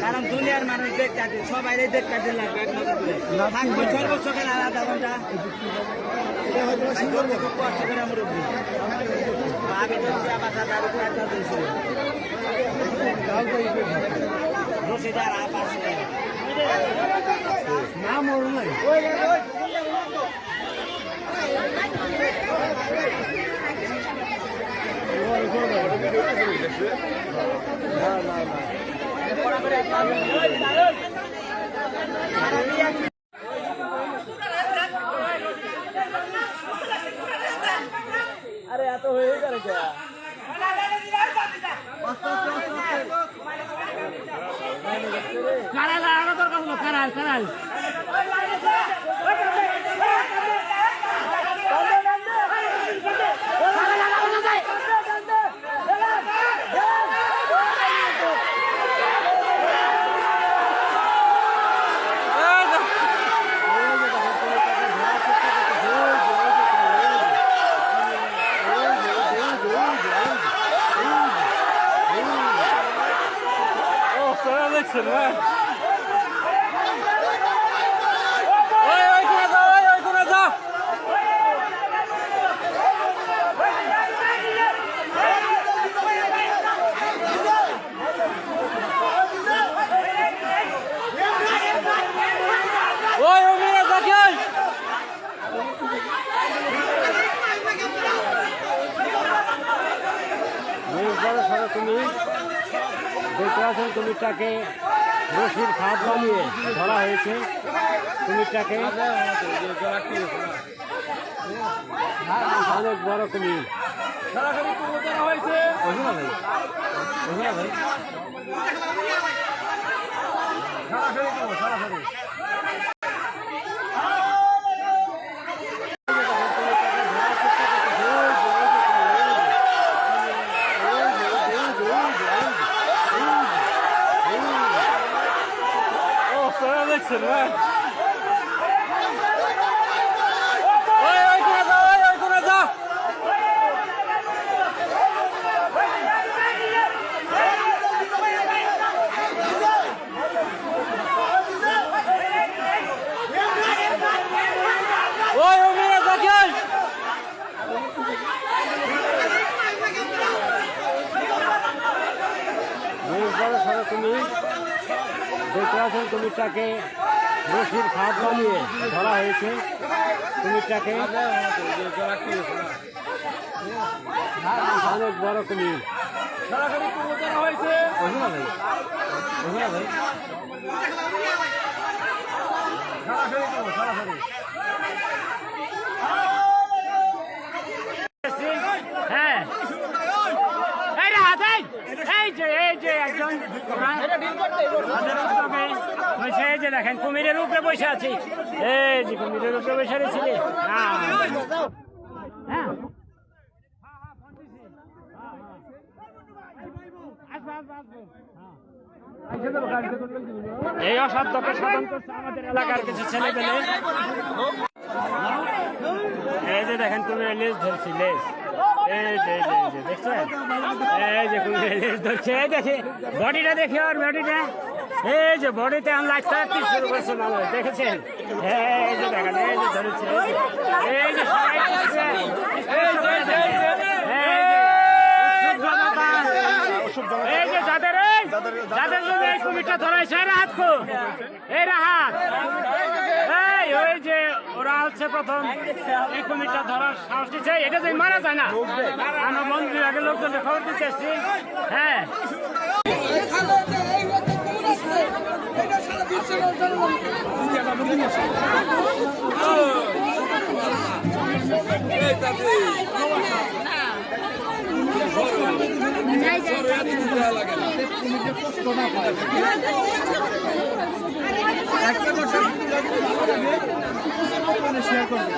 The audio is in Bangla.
কারণ দুনিয়ার মানুষ দেখতে আছে, সবাই দেখতে লাগবে থাকবো সর্বোচ্চ করে আধা ঘন্টা। খুব কষ্ট করে আমার আমি ধরছি আবার দাদার উপর একটা দিয়েছি রশিদার আপ আছে না মর নাই আরে এত হয়ে গেল কারাল দেখছেন ভাই তুমি দেখতে আছেন কুমিরটাকে রশির ফাঁদ বানিয়ে ধরা হয়েছে। কুমিরটাকে অনেক বড় কুমির হয়েছে। দেখছেন ভাই তুমি দেখতে আছেন কুমিরটাকে রশির ফাঁদ বানিয়ে ধরা হয়েছে। কুমিরটাকে অনেক বড় কুমির হয়েছে। হ্যাঁ এই যে একজন এই যে দেখেন কুমিরের উপরে বসে আছি। এই যে কুমিরের উপরে বসে রেছিলে এই অসাধ্যকে সাধন করছে আমাদের এলাকার কিছু ছেলে পেলে। এই যে দেখেন কুমিরের লেজ ধরছি, লেজ এই যে দেখছেন, এই যে কুমিরের লেজ ধরছে। এই দেখে বডিটা দেখে ওর বডিটা, এই যে বডিতে আমরা লাগতে শুরু করছে মানুষ, দেখেছেন? এই যে দেখেন, এই যে ধরেছে, এই যে সবাই এই যে যাদের জন্য এই কুমিরটা ধরাইছে এরা হাত খো, এরা হাত এই ওই যে ওরা হচ্ছে প্রথম এই কুমিরটা ধরার সাহস দিচ্ছে। এটা যে মারা যায় না, আমরা বন বিভাগের লোকজনকে খবর দিতে এসছি। হ্যাঁ শেয়ার করবো।